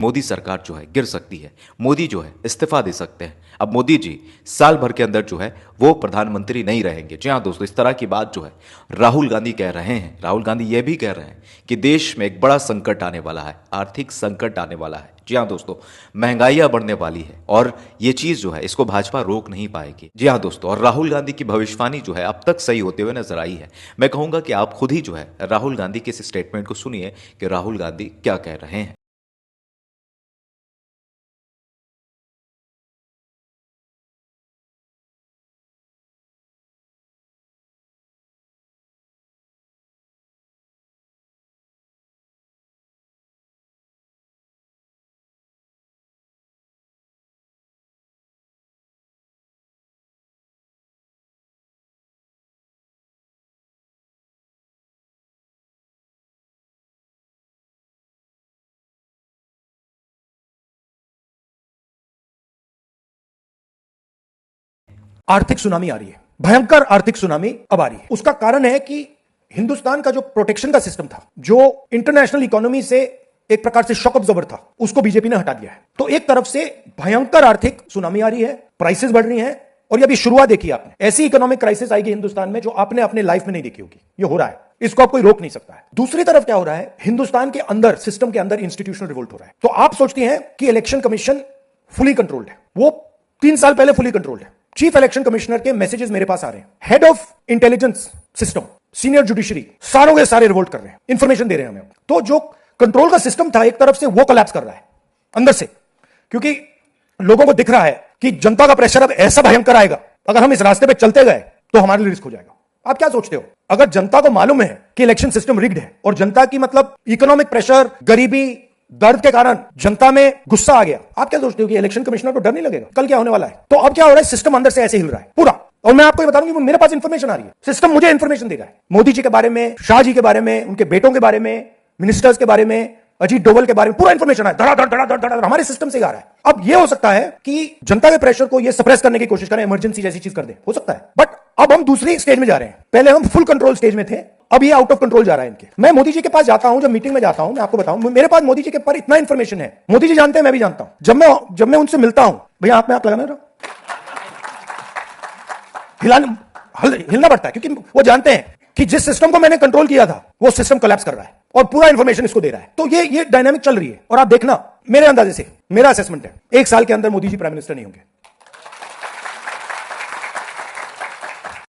मोदी सरकार जो है गिर सकती है, मोदी जो है इस्तीफा दे सकते हैं। अब मोदी जी साल भर के अंदर जो है वो प्रधानमंत्री नहीं रहेंगे। जी हाँ दोस्तों, इस तरह की बात जो है राहुल गांधी कह रहे हैं। राहुल गांधी ये भी कह रहे हैं कि देश में एक बड़ा संकट आने वाला है, आर्थिक संकट आने वाला है। जी हाँ दोस्तों, महंगाइयां बढ़ने वाली है और ये चीज जो है इसको भाजपा रोक नहीं पाएगी। जी हाँ दोस्तों, और राहुल गांधी की भविष्यवाणी जो है अब तक सही होते हुए नजर आई है। मैं कहूंगा कि आप खुद ही जो है राहुल गांधी के इस स्टेटमेंट को सुनिए कि राहुल गांधी क्या कह रहे हैं। आर्थिक सुनामी आ रही है, भयंकर आर्थिक सुनामी अब आ रही है। उसका कारण है कि हिंदुस्तान का जो प्रोटेक्शन का सिस्टम था, जो इंटरनेशनल इकोनॉमी से एक प्रकार से शॉक अब्जॉर्बर था, उसको बीजेपी ने हटा दिया है। तो एक तरफ से भयंकर आर्थिक सुनामी आ रही है, प्राइसेस बढ़ रही हैं, और ये अभी शुरुआत देखी आपने। ऐसी इकोनॉमिक क्राइसिस आएगी हिंदुस्तान में जो आपने अपने लाइफ में नहीं देखी होगी। ये हो रहा है, इसको आप कोई रोक नहीं सकता है। दूसरी तरफ क्या हो रहा है, हिंदुस्तान के अंदर, सिस्टम के अंदर इंस्टीट्यूशनल रिवोल्ट हो रहा है। तो आप सोचते हैं कि इलेक्शन कमीशन फुली कंट्रोल्ड है, वो 3 साल पहले फुली कंट्रोल्ड है। चीफ इलेक्शन कमिश्नर के मैसेजेस मेरे पास आ रहे हैं, head of intelligence system, senior judiciary, सारों के सारे रिवोल्ट कर रहे हैं, इंफॉर्मेशन दे रहे हैं हमें। तो जो कंट्रोल का सिस्टम था एक तरफ से वो कोलैप्स कर रहा है अंदर से, क्योंकि लोगों को दिख रहा है कि जनता का प्रेशर अब ऐसा भयंकर आएगा, अगर हम इस रास्ते पे चलते गए तो हमारे लिए रिस्क हो जाएगा। आप क्या सोचते हो, अगर जनता को मालूम है कि इलेक्शन सिस्टम रिग्ड है और जनता की मतलब इकोनॉमिक प्रेशर, गरीबी, दर्द के कारण जनता में गुस्सा आ गया, आप क्या सोचते हो कि इलेक्शन कमिश्नर को डर नहीं लगेगा कल क्या होने वाला है? तो अब क्या हो रहा है, सिस्टम अंदर से ऐसे हिल रहा है पूरा। और मैं आपको बता दूं कि मेरे पास इंफॉर्मेशन आ रही है, सिस्टम मुझे इंफॉर्मेशन दे रहा है, मोदी जी के बारे में, शाह जी के बारे में, उनके बेटों के बारे में, मिनिस्टर्स के बारे में, अजीत डोवल के बारे में पूरा इंफॉर्मेशन है, धड़ा धड़ धड़ा धड़ धड़ हमारे सिस्टम से आ रहा है। अब ये हो सकता है कि जनता के प्रेशर को ये सप्रेस करने की कोशिश करें, इमरजेंसी जैसी चीज कर दे, हो सकता है। बट अब हम दूसरी स्टेज में जा रहे हैं, पहले हम फुल कंट्रोल स्टेज में थे, अब ये आउट ऑफ कंट्रोल जा रहा है इनके। मैं मोदी जी के पास जाता हूं, जब मीटिंग में जाता हूं, मैं आपको बताऊं, मेरे पास मोदी जी के ऊपर इतना इंफॉर्मेशन है, मोदी जी जानते हैं, मैं भी जानता हूं। जब मैं उनसे मिलता हूं, भैया आप में आप लगाना, हिलना पड़ता है, क्योंकि वो जानते हैं कि जिस सिस्टम को मैंने कंट्रोल किया था वो सिस्टम कोलैप्स कर रहा है और पूरा इंफॉर्मेशन इसको दे रहा है। तो ये डायनामिक चल रही है। और आप देखना, मेरे अंदाजे से, मेरा असेसमेंट है, 1 साल के अंदर मोदी जी प्राइम मिनिस्टर नहीं होंगे।